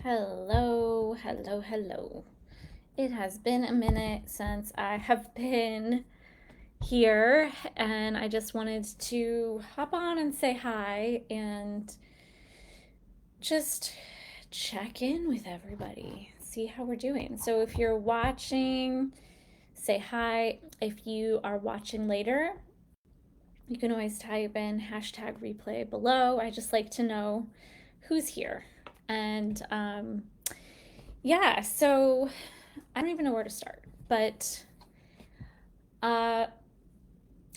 Hello, hello, hello. It has been a minute since I have been here, and I just wanted to hop on and say hi and just check in with everybody, see how we're doing. So, if you're watching, say hi. If you are watching later, you can always type in hashtag replay below. I just like to know who's here. And yeah, so I don't even know where to start, but uh,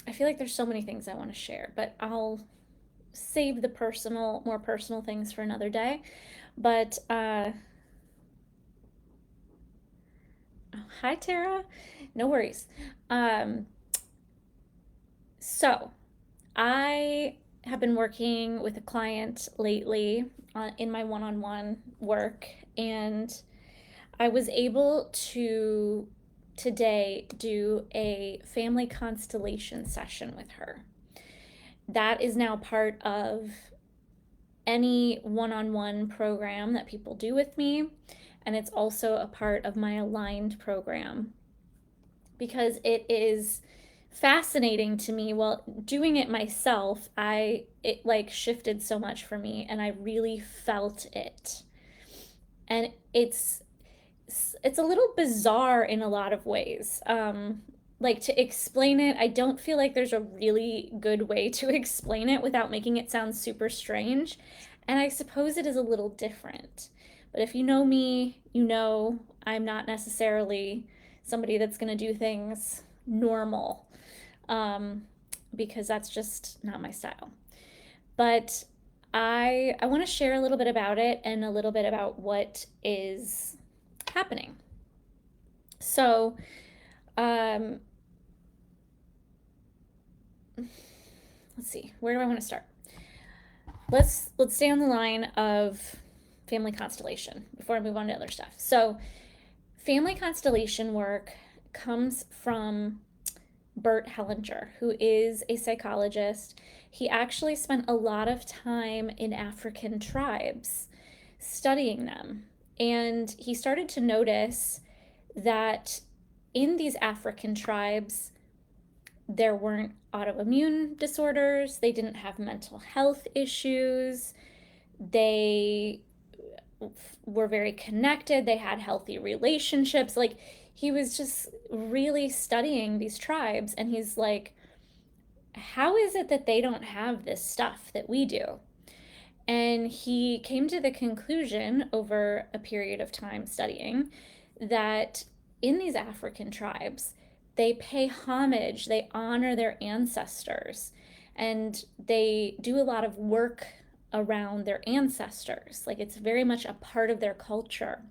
I feel like there's so many things I want to share, but I'll save the more personal things for another day. But oh, hi, Tara. No worries. Um, so I have been working with a client lately in my one-on-one work, and I was able to today do a family constellation session with her. That is now part of any one on one program that people do with me. And it's also a part of my aligned program because it is fascinating to me. Well, doing it myself, it like shifted so much for me and I really felt it. And it's a little bizarre in a lot of ways. Like to explain it, I don't feel like there's a really good way to explain it without making it sound super strange. And I suppose it is a little different. But if you know me, you know I'm not necessarily somebody that's going to do things normal, um, because that's just not my style. But I want to share a little bit about it and a little bit about what is happening. So, um, let's see, where do I want to start? Let's stay on the line of family constellation before I move on to other stuff. So, family constellation work comes from Bert Hellinger, who is a psychologist. He actually spent a lot of time in African tribes studying them. And he started to notice that in these African tribes, there weren't autoimmune disorders, they didn't have mental health issues, they were very connected, they had healthy relationships. Like, he was just really studying these tribes, and he's like, how is it that they don't have this stuff that we do? And he came to the conclusion over a period of time studying that in these African tribes, they pay homage, they honor their ancestors, and they do a lot of work around their ancestors. Like, it's very much a part of their culture.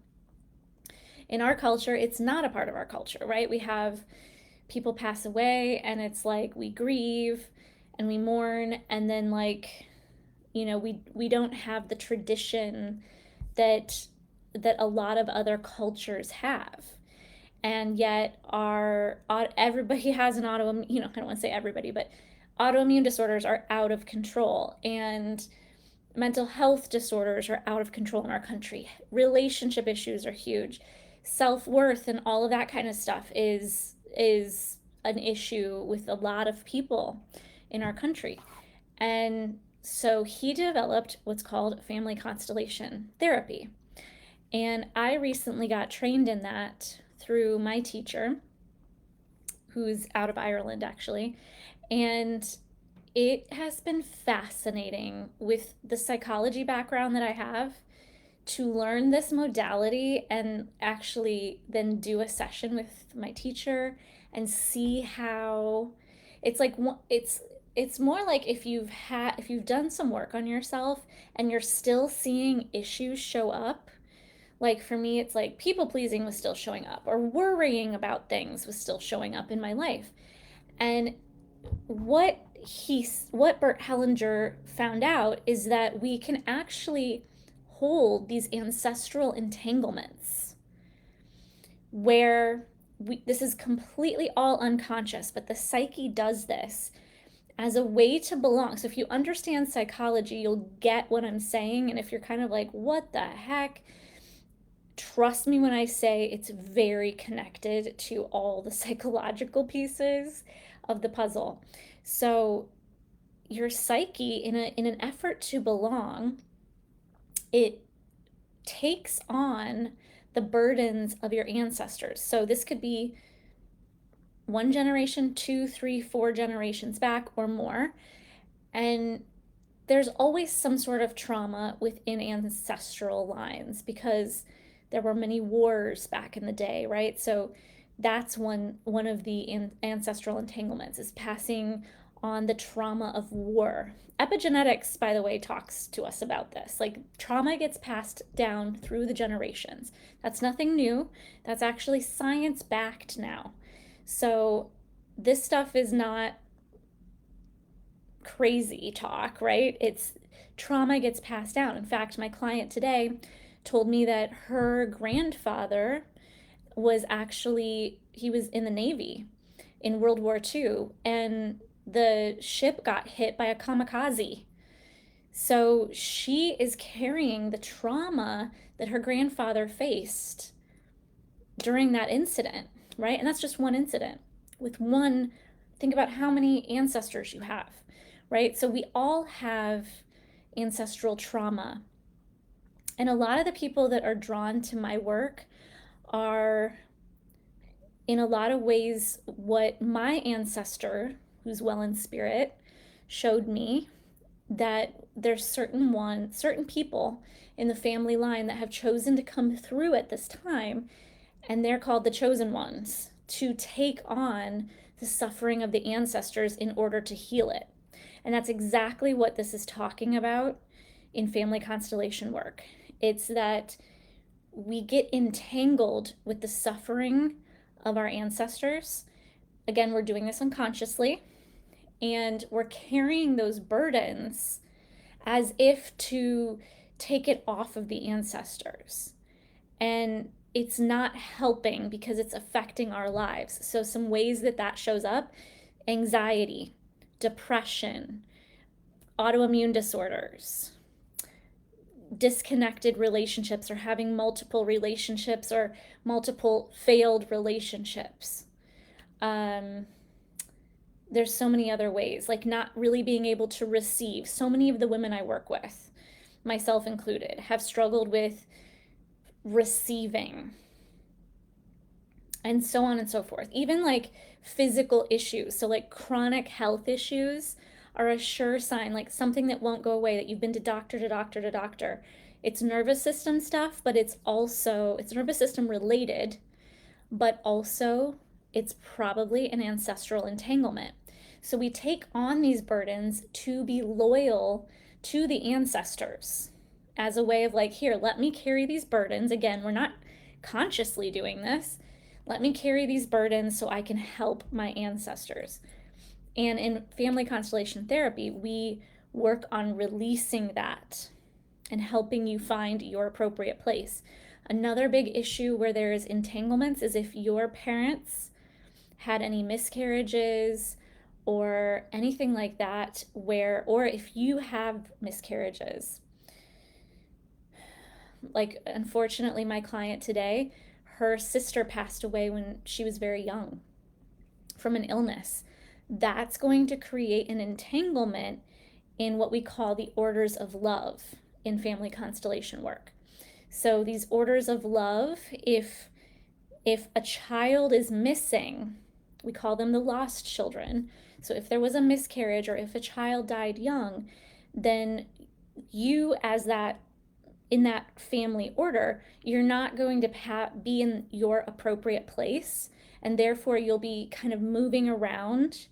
In our culture, it's not a part of our culture, right? We have people pass away, and it's like we grieve and we mourn, and then, like, we don't have the tradition that a lot of other cultures have. And yet our everybody has an autoimmune, I don't want to say everybody, but autoimmune disorders are out of control, and mental health disorders are out of control in our country. Relationship issues are huge. Self-worth and all of that kind of stuff is an issue with a lot of people in our country. And so he developed what's called family constellation therapy. And I recently got trained in that through my teacher, who's out of Ireland actually. And it has been fascinating with the psychology background that I have to learn this modality and actually then do a session with my teacher and see how it's like it's more like if you've done some work on yourself and you're still seeing issues show up. Like, for me, it's like people pleasing was still showing up, or worrying about things was still showing up in my life. And what Bert Hellinger found out is that we can actually hold these ancestral entanglements where this is completely all unconscious, but the psyche does this as a way to belong. So if you understand psychology, you'll get what I'm saying. And if you're kind of like, what the heck? trust me when I say it's very connected to all the psychological pieces of the puzzle. So your psyche, in an effort to belong, it takes on the burdens of your ancestors. So this could be one generation, two, three, four generations back or more. And there's always some sort of trauma within ancestral lines because there were many wars back in the day, right? So that's one of the ancestral entanglements, is passing on the trauma of war. Epigenetics, by the way, talks to us about this. Like, trauma gets passed down through the generations. That's nothing new. That's actually science backed now. So this stuff is not crazy talk, right? It's trauma gets passed down. In fact, my client today told me that her grandfather was actually, he was in the Navy in World War II, and the ship got hit by a kamikaze. So she is carrying the trauma that her grandfather faced during that incident, right? And that's just one incident. With one, think about how many ancestors you have, right? So we all have ancestral trauma. And a lot of the people that are drawn to my work are, in a lot of ways, what my ancestor, who's well in spirit, showed me, that there's certain people in the family line that have chosen to come through at this time, and they're called the chosen ones, to take on the suffering of the ancestors in order to heal it. And that's exactly what this is talking about in family constellation work. It's that we get entangled with the suffering of our ancestors. Again, we're doing this unconsciously, and we're carrying those burdens as if to take it off of the ancestors. And it's not helping because it's affecting our lives. So some ways that that shows up: anxiety, depression, autoimmune disorders, disconnected relationships, or having multiple relationships or multiple failed relationships. There's so many other ways, like not really being able to receive. So many of the women I work with, myself included, have struggled with receiving, and so on and so forth. Even like physical issues, so like chronic health issues are a sure sign, like something that won't go away, that you've been to doctor to doctor to doctor. It's nervous system stuff, but it's nervous system related, but also it's probably an ancestral entanglement. So we take on these burdens to be loyal to the ancestors as a way of like, here, let me carry these burdens. Again, we're not consciously doing this. Let me carry these burdens so I can help my ancestors. And in family constellation therapy, we work on releasing that and helping you find your appropriate place. Another big issue where there is entanglements is if your parents had any miscarriages or anything like that, or if you have miscarriages. Like, unfortunately, my client today, her sister passed away when she was very young from an illness. That's going to create an entanglement in what we call the orders of love in family constellation work. So these orders of love, if a child is missing, we call them the lost children. So if there was a miscarriage or if a child died young, then you, as that, in that family order, you're not going to be in your appropriate place, and therefore you'll be kind of moving around.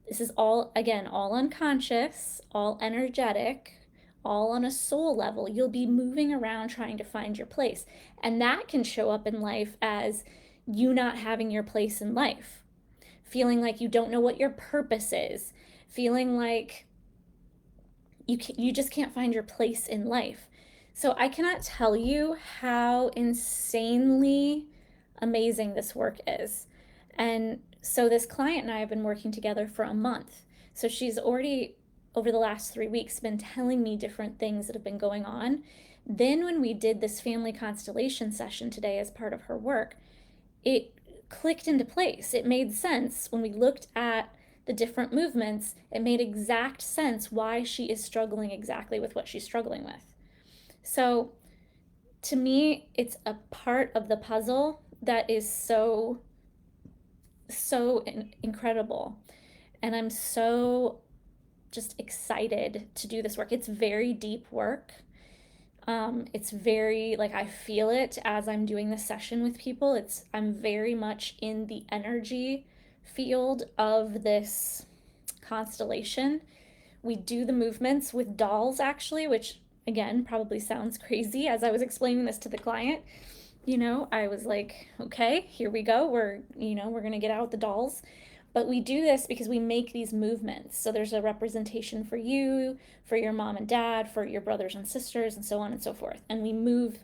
This is all, again, all unconscious, all energetic, all on a soul level. You'll be moving around trying to find your place. And that can show up in life as you not having your place in life, feeling like you don't know what your purpose is, feeling like you just can't find your place in life. So I cannot tell you how insanely amazing this work is. And so this client and I have been working together for a month. So she's already, over the last 3 weeks, been telling me different things that have been going on Then, when we did this family constellation session today as part of her work, it clicked into place. It made sense when we looked at the different movements. It made exact sense why she is struggling exactly with what she's struggling with. So, to me, it's a part of the puzzle that is so incredible. And I'm so just excited to do this work. It's very deep work. It's very like I feel it as I'm doing this session with people. I'm very much in the energy field of this constellation. We do the movements with dolls actually, which again probably sounds crazy as I was explaining this to the client. I was like, okay, here we go. We're going to get out the dolls. But we do this because we make these movements. So there's a representation for you, for your mom and dad, for your brothers and sisters, and so on and so forth. And we move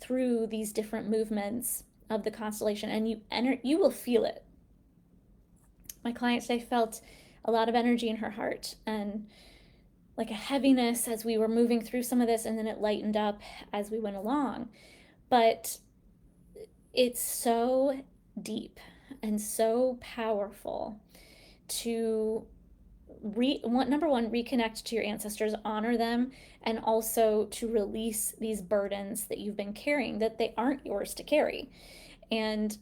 through these different movements of the constellation, and you will feel it. My client today felt a lot of energy in her heart and like a heaviness as we were moving through some of this, and then it lightened up as we went along. But it's so deep and so powerful to number one, reconnect to your ancestors, honor them, and also to release these burdens that you've been carrying that they aren't yours to carry, and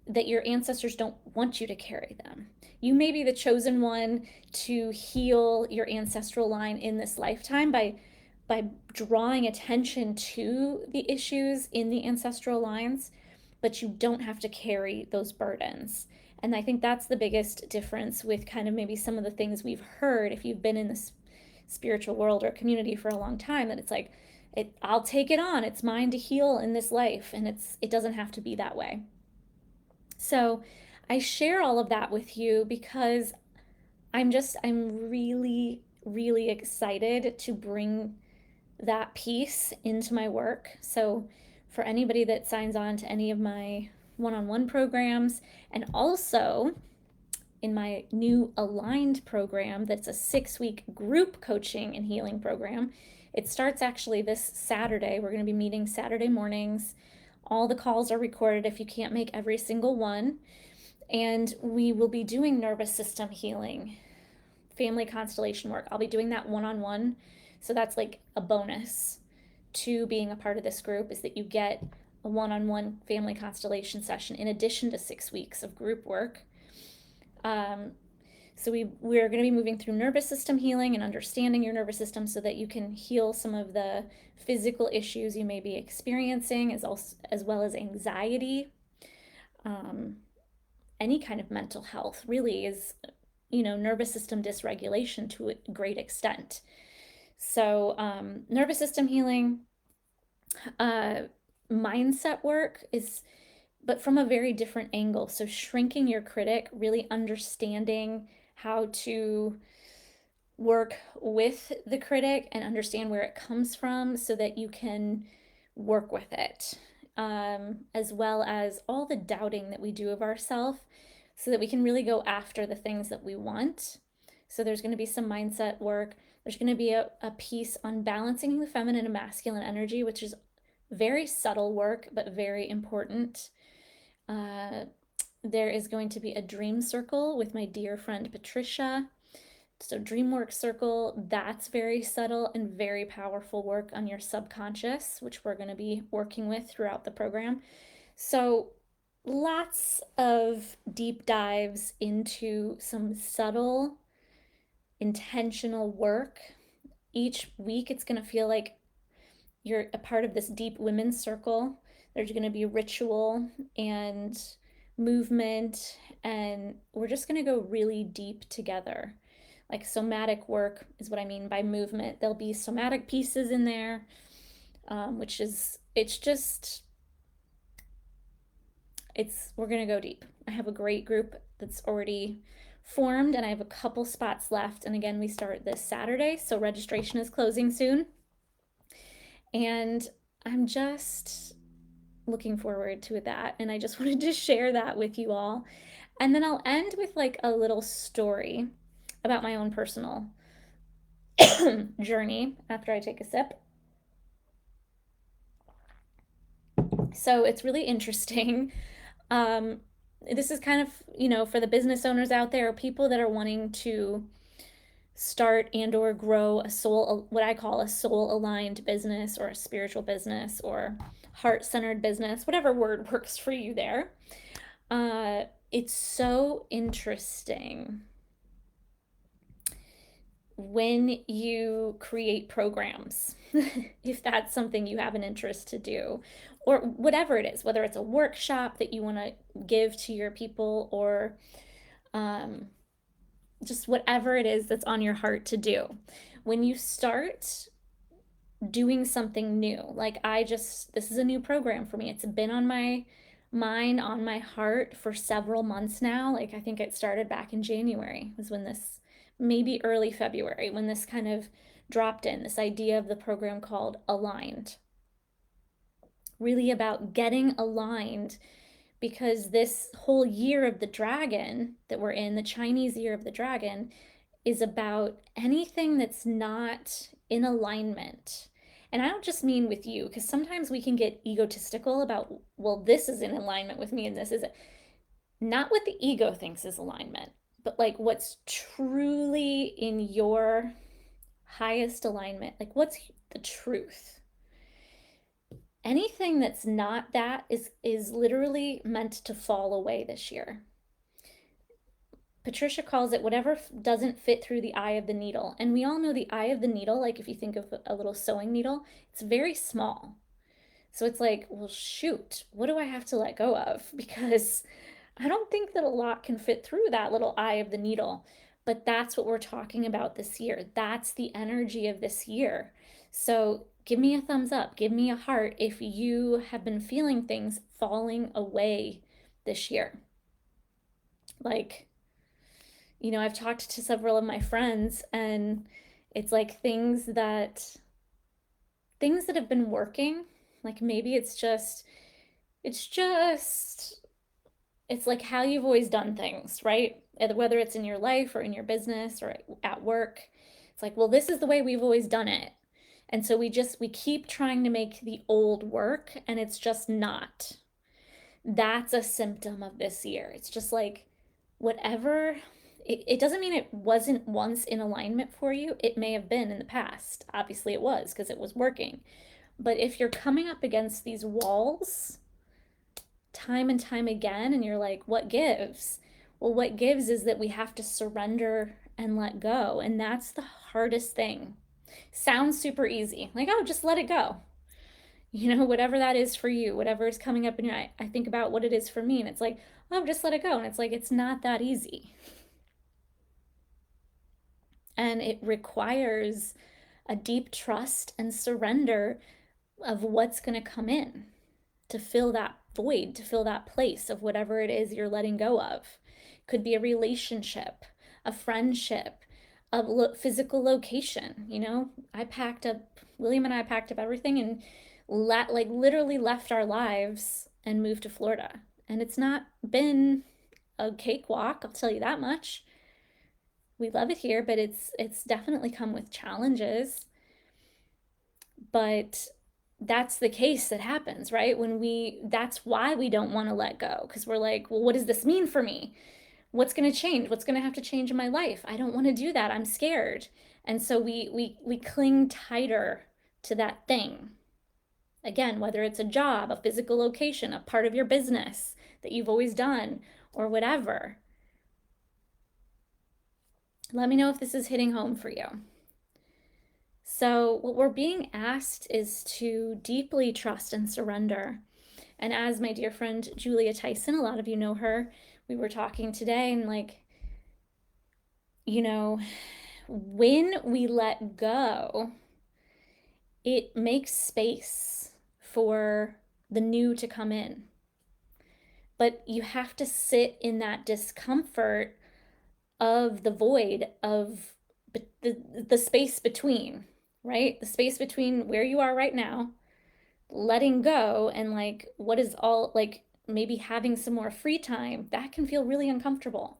that your ancestors don't want you to carry them. You may be the chosen one to heal your ancestral line in this lifetime by drawing attention to the issues in the ancestral lines, but you don't have to carry those burdens. And I think that's the biggest difference with kind of maybe some of the things we've heard if you've been in this spiritual world or community for a long time, that it's like, I'll take it on. It's mine to heal in this life, and it doesn't have to be that way. So I share all of that with you because I'm really, really excited to bring that piece into my work. So for anybody that signs on to any of my one-on-one programs, and also in my new aligned program, that's a 6-week group coaching and healing program. It starts actually this Saturday. We're going to be meeting Saturday mornings. All the calls are recorded if you can't make every single one. And we will be doing nervous system healing, family constellation work. I'll be doing that one-on-one. So that's like a bonus to being a part of this group, is that you get a one-on-one family constellation session in addition to 6 weeks of group work. So we're going to be moving through nervous system healing and understanding your nervous system so that you can heal some of the physical issues you may be experiencing, as well as anxiety. Any kind of mental health really is, nervous system dysregulation to a great extent. So nervous system healing, mindset work is, but from a very different angle. So shrinking your critic, really understanding how to work with the critic and understand where it comes from so that you can work with it, as well as all the doubting that we do of ourselves so that we can really go after the things that we want. So there's going to be some mindset work. There's going to be a piece on balancing the feminine and masculine energy, which is very subtle work, but very important. There is going to be a dream circle with my dear friend Patricia. So DreamWork Circle, that's very subtle and very powerful work on your subconscious, which we're going to be working with throughout the program. So lots of deep dives into some subtle, intentional work. Each week it's going to feel like you're a part of this deep women's circle. There's going to be ritual and movement, and we're just going to go really deep together. Like somatic work is what I mean by movement. There'll be somatic pieces in there, which is, we're going to go deep. I have a great group that's already formed, and I have a couple spots left. And again, we start this Saturday, so registration is closing soon. And I'm just looking forward to that. And I just wanted to share that with you all. And then I'll end with like a little story about my own personal journey after I take a sip. So it's really interesting. Um, this is kind of, for the business owners out there, people that are wanting to start and or grow a soul, what I call a soul aligned business, or a spiritual business, or heart centered business, whatever word works for you there. It's so interesting when you create programs, if that's something you have an interest to do, or whatever it is, whether it's a workshop that you want to give to your people, or um, just whatever it is that's on your heart to do. When you start doing something new, like this is a new program for me. It's been on my mind, on my heart for several months now. Like, I think it started back in January, was when this, maybe early February, when this kind of dropped in, this idea of the program called Aligned. Really about getting aligned, because this whole year of the dragon that we're in, the Chinese year of the dragon, is about anything that's not in alignment. And I don't just mean with you, because sometimes we can get egotistical about, well, this is in alignment with me and this isn't. Not what the ego thinks is alignment, but like what's truly in your highest alignment. Like, what's the truth? Anything that's not that is literally meant to fall away this year. Patricia calls it whatever doesn't fit through the eye of the needle. And we all know the eye of the needle, like if you think of a little sewing needle, it's very small. So it's like, well, shoot, what do I have to let go of? Because I don't think that a lot can fit through that little eye of the needle. But that's what we're talking about this year. That's the energy of this year. So give me a thumbs up, give me a heart if you have been feeling things falling away this year. Like, I've talked to several of my friends, and it's like things that have been working, like maybe it's it's like how you've always done things, right? Whether it's in your life or in your business or at work. It's like, well, this is the way we've always done it. And so we keep trying to make the old work, and it's just not. That's a symptom of this year. It's just like, whatever, it doesn't mean it wasn't once in alignment for you. It may have been in the past. Obviously, it was, because it was working. But if you're coming up against these walls time and time again, and you're like, what gives? Well, what gives is that we have to surrender and let go. And that's the hardest thing. Sounds super easy. Like, oh, just let it go. Whatever that is for you, whatever is coming up in your, I think about what it is for me, and it's like, oh, just let it go. And it's like, it's not that easy. And it requires a deep trust and surrender of what's going to come in to fill that void, to fill that place of whatever it is you're letting go of. Could be a relationship, a friendship, a physical location. William and I packed up everything and like literally left our lives and moved to Florida. And it's not been a cakewalk, I'll tell you that much. We love it here, but it's definitely come with challenges. But that's the case that happens, right? That's why we don't want to let go, because we're like, well, what does this mean for me? What's going to change? What's going to have to change in my life? I don't want to do that. I'm scared. And so we cling tighter to that thing. Again, whether it's a job, a physical location, a part of your business that you've always done, or whatever. Let me know if this is hitting home for you. So, what we're being asked is to deeply trust and surrender. And as my dear friend Julia Tyson, a lot of you know her, we were talking today, and like, when we let go, it makes space for the new to come in. But you have to sit in that discomfort of the void of the space between, right? The space between where you are right now, letting go, and like what is all, like maybe having some more free time, that can feel really uncomfortable.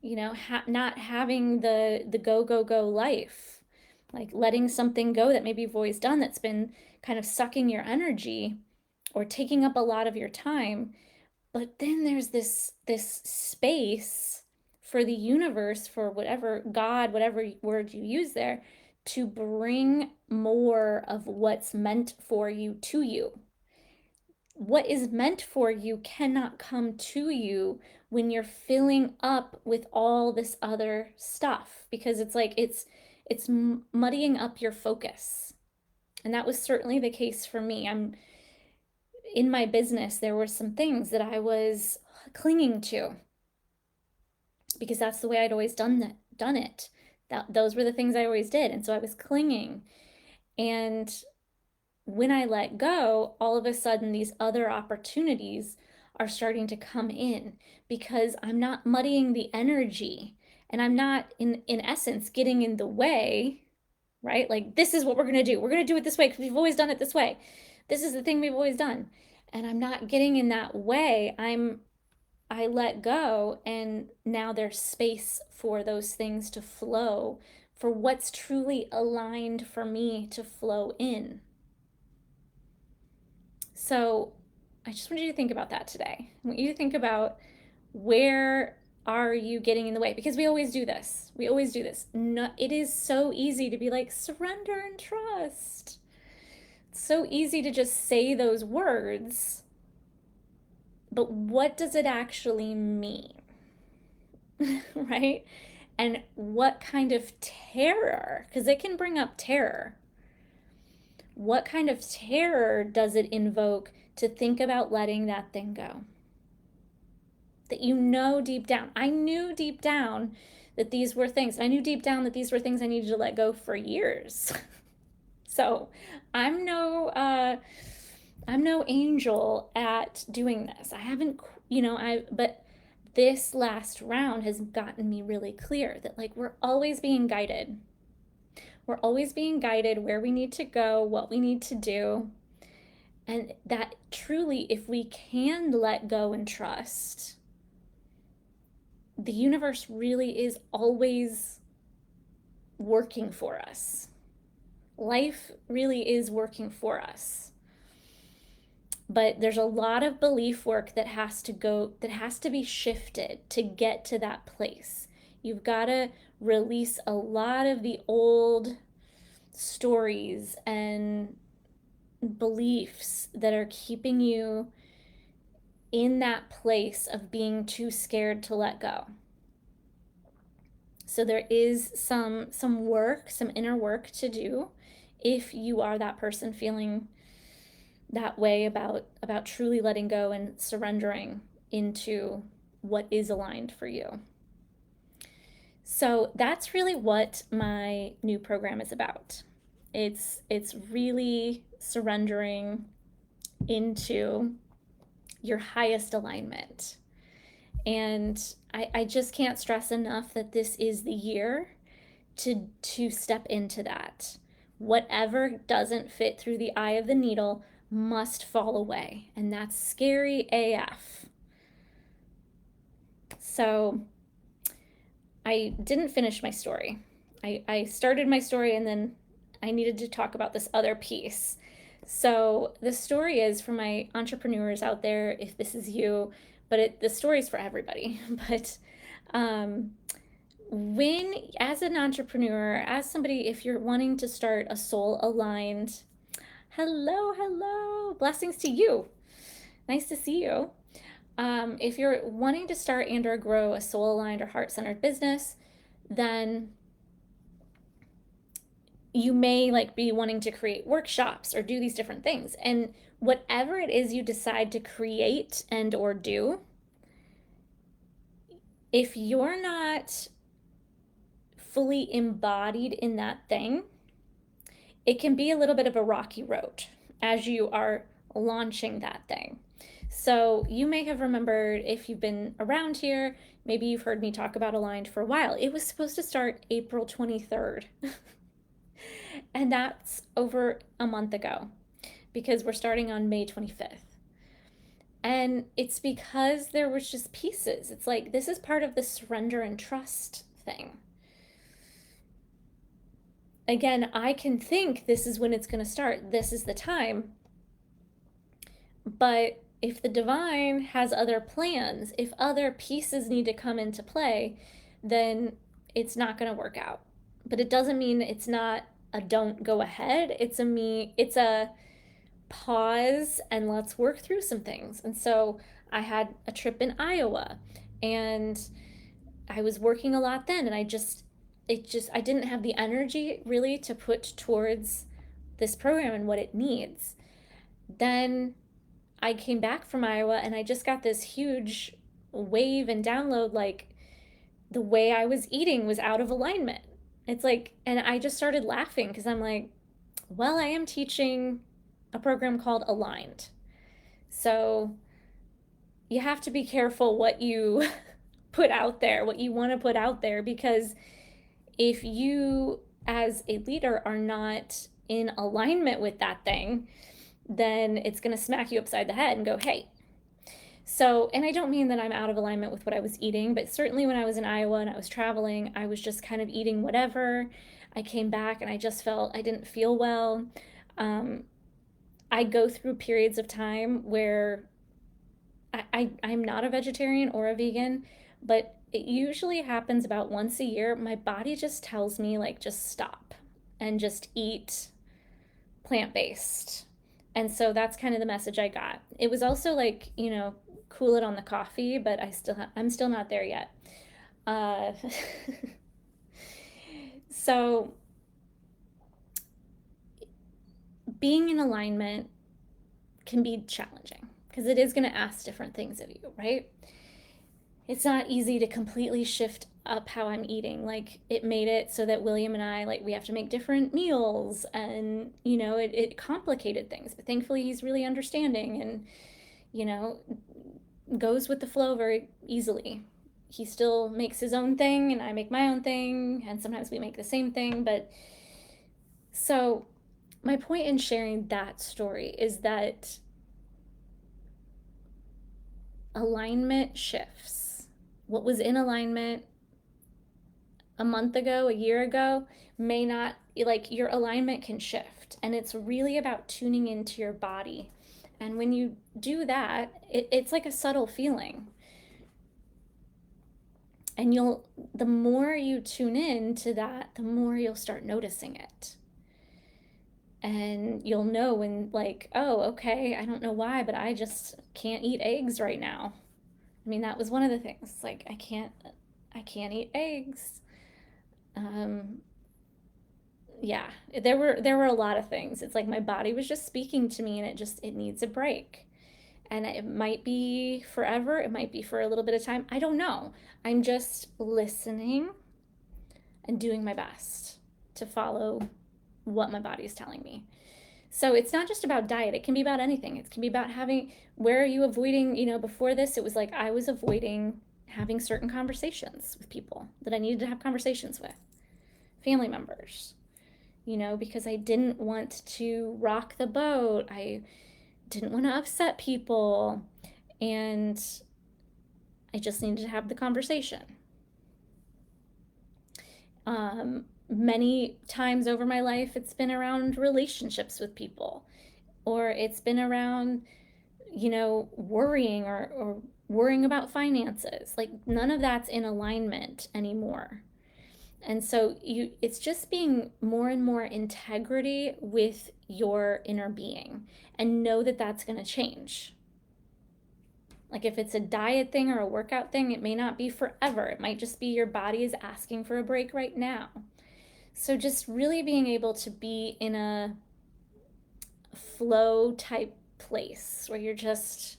Not having the go go go life, like letting something go that maybe you've always done, that's been kind of sucking your energy. or taking up a lot of your time. But then there's this space for the universe, for whatever God, whatever word you use there, to bring more of what's meant for you to you. What is meant for you cannot come to you when you're filling up with all this other stuff, because it's like it's muddying up your focus. And that was certainly the case for me. I'm in my business, there were some things that I was clinging to because that's the way I'd always done it. Those were the things I always did, and so I was clinging. And when I let go, all of a sudden these other opportunities are starting to come in because I'm not muddying the energy, and I'm not in essence getting in the way, right? Like, this is what we're going to do. We're going to do it this way because we've always done it this way. This is the thing we've always done. And I'm not getting in that way. I let go, and now there's space for those things to flow, for what's truly aligned for me to flow in. So I just want you to think about that today. I want you to think about, where are you getting in the way? Because we always do this. We always do this. No, it is so easy to be like, surrender and trust. It's so easy to just say those words, but what does it actually mean? Right? And what kind of terror, because it can bring up terror. What kind of terror does it invoke to think about letting that thing go? That you know deep down. I knew deep down that these were things. I knew deep down that these were things I needed to let go for years. So I'm no angel at doing this. I haven't, but this last round has gotten me really clear that, like, we're always being guided. We're always being guided where we need to go, what we need to do. And that truly, if we can let go and trust, the universe really is always working for us. Life really is working for us. But there's a lot of belief work that has to be shifted to get to that place. You've got to release a lot of the old stories and beliefs that are keeping you in that place of being too scared to let go. So there is some work, some inner work to do if you are that person feeling that way about truly letting go and surrendering into what is aligned for you. So that's really what my new program is about. It's really surrendering into your highest alignment. And I just can't stress enough that this is the year to step into that. Whatever doesn't fit through the eye of the needle must fall away. And that's scary AF. So I didn't finish my story. I started my story, and then I needed to talk about this other piece. So the story is for my entrepreneurs out there, if this is you, but the story is for everybody. But when, as an entrepreneur, as somebody, if you're wanting to start a soul aligned, hello, blessings to you. Nice to see you. If you're wanting to start and or grow a soul aligned or heart centered business, then you may be wanting to create workshops or do these different things. And whatever it is you decide to create and or do, if you're not fully embodied in that thing, it can be a little bit of a rocky road as you are launching that thing. So you may have remembered, if you've been around here, maybe you've heard me talk about Aligned for a while. It was supposed to start April 23rd. And that's over a month ago, because we're starting on May 25th. And it's because there was just pieces. It's like, this is part of the surrender and trust thing. Again, I can think this is when it's going to start. This is the time. But if the divine has other plans, if other pieces need to come into play, then it's not going to work out. But it doesn't mean it's not a don't go ahead. It's a pause and let's work through some things. And so I had a trip in Iowa, and I was working a lot then, and I didn't have the energy really to put towards this program and what it needs. Then I came back from Iowa and I just got this huge wave and download, like the way I was eating was out of alignment. It's like, and I just started laughing because I'm like, well, I am teaching a program called Aligned. So you have to be careful what you put out there, what you want to put out there, because if you as a leader are not in alignment with that thing, then it's going to smack you upside the head and go, hey. So, and I don't mean that I'm out of alignment with what I was eating, but certainly when I was in Iowa and I was traveling, I was just kind of eating whatever. I came back and I just felt I didn't feel well. Um, I go through periods of time where I'm not a vegetarian or a vegan, but it usually happens about once a year. My body just tells me, like, just stop and just eat plant based. And so that's kind of the message I got. It was also like, cool it on the coffee, but I'm still not there yet. Uh, so being in alignment can be challenging because it is going to ask different things of you, right? It's not easy to completely shift up how I'm eating. Like, it made it so that William and I, like, we have to make different meals, and it complicated things, but thankfully he's really understanding and you know goes with the flow very easily. He still makes his own thing and I make my own thing, and sometimes we make the same thing. But so my point in sharing that story is that alignment shifts. What was in alignment a month ago, a year ago, may not, like, your alignment can shift. And it's really about tuning into your body. And when you do that, it's like a subtle feeling. And the more you tune in to that, the more you'll start noticing it. And you'll know when, like, oh, okay, I don't know why, but I just can't eat eggs right now. I mean, that was one of the things. Like, I can't eat eggs. Um, yeah, there were a lot of things. It's like my body was just speaking to me, and it needs a break. And it might be forever, it might be for a little bit of time. I don't know. I'm just listening and doing my best to follow what my body is telling me. So it's not just about diet, it can be about anything. It can be about where are you avoiding, before this, it was like I was avoiding having certain conversations with people that I needed to have conversations with, family members, because I didn't want to rock the boat. I didn't want to upset people, and I just needed to have the conversation. Many times over my life, it's been around relationships with people, or it's been around, worrying or worrying about finances. Like, none of that's in alignment anymore. And so it's just being more and more integrity with your inner being, and know that that's going to change. Like, if it's a diet thing or a workout thing, it may not be forever. It might just be your body is asking for a break right now. So just really being able to be in a flow type place where you're just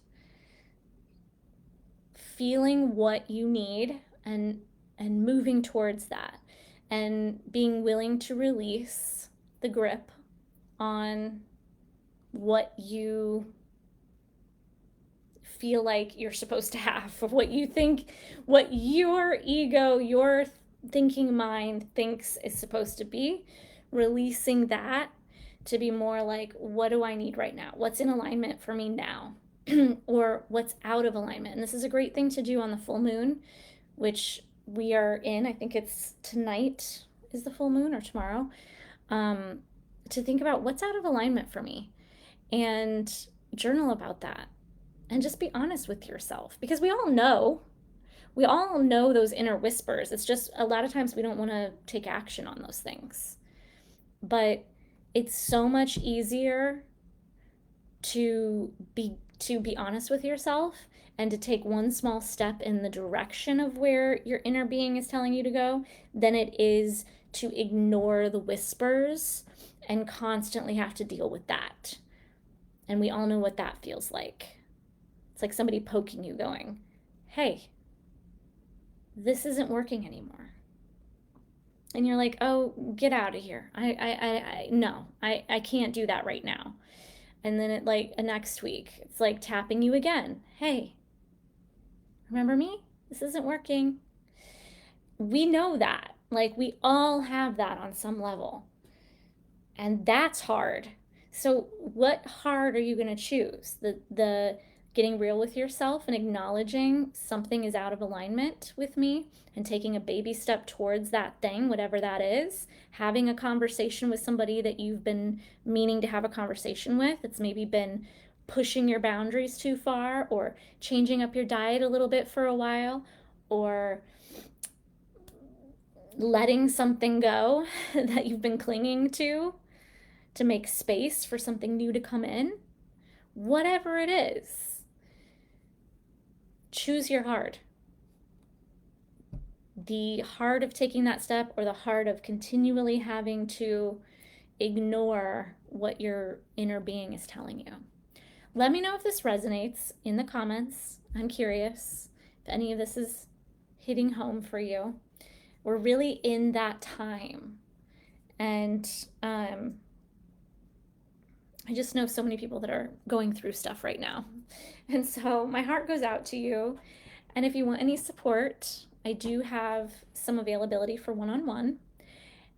feeling what you need and moving towards that, and being willing to release the grip on what you feel like you're supposed to have, or what you think, what your ego, your thinking mind thinks is supposed to be. Releasing that to be more like, what do I need right now? What's in alignment for me now? Or what's out of alignment? And this is a great thing to do on the full moon, which we are in. I think it's tonight is the full moon, or tomorrow. To think about what's out of alignment for me. And journal about that and just be honest with yourself, because we all know those inner whispers. It's just a lot of times we don't want to take action on those things. But it's so much easier to be honest with yourself and to take one small step in the direction of where your inner being is telling you to go than it is to ignore the whispers and constantly have to deal with that. And we all know what that feels like. It's like somebody poking you, going, hey, this isn't working anymore. And you're like, oh, get out of here. No, I can't do that right now. And then it like next week, it's like tapping you again. Hey, remember me? This isn't working. We know that. Like, we all have that on some level. And that's hard. So what hard are you going to choose? The getting real with yourself and acknowledging something is out of alignment with me and taking a baby step towards that thing, whatever that is, having a conversation with somebody that you've been meaning to have a conversation with. It's maybe been pushing your boundaries too far, or changing up your diet a little bit for a while, or letting something go that you've been clinging to make space for something new to come in. Whatever it is, choose your hard. The hard of taking that step, or the hard of continually having to ignore what your inner being is telling you. Let me know if this resonates in the comments. I'm curious if any of this is hitting home for you. We're really in that time. And I just know so many people that are going through stuff right now. And so my heart goes out to you. And if you want any support, I do have some availability for one-on-one.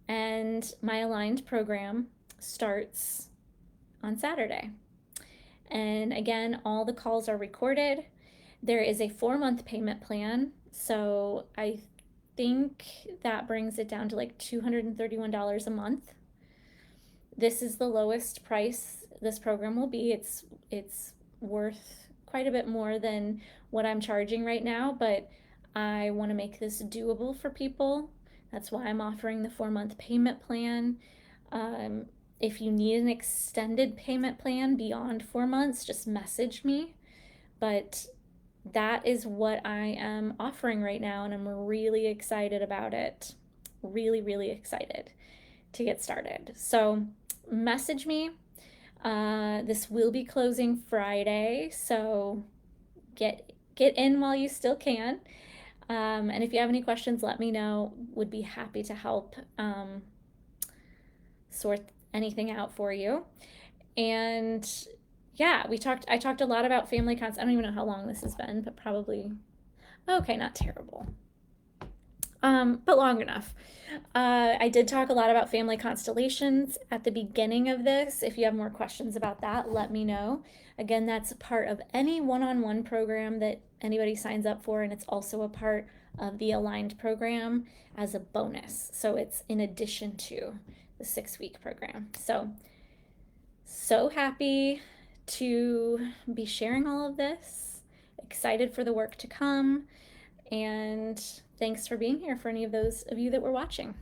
And my aligned program starts on Saturday. And again, all the calls are recorded. There is a 4-month payment plan. So I think that brings it down to like $231 a month. This is the lowest price this program will be. It's worth quite a bit more than what I'm charging right now, but I want to make this doable for people. That's why I'm offering the 4-month payment plan. If you need an extended payment plan beyond 4 months, just message me. But that is what I am offering right now, and I'm really excited about it. Really, really excited to get started. So message me. This will be closing Friday, so get in while you still can. And if you have any questions, let me know. Would be happy to help sort anything out for you. And yeah, I talked a lot about family concepts. I don't even know how long this has been, but probably, okay, not terrible. But long enough. I did talk a lot about family constellations at the beginning of this. If you have more questions about that, let me know. Again, that's a part of any one-on-one program that anybody signs up for, and it's also a part of the aligned program as a bonus. So it's in addition to the 6-week program. So happy to be sharing all of this. Excited for the work to come. And thanks for being here for any of those of you that were watching.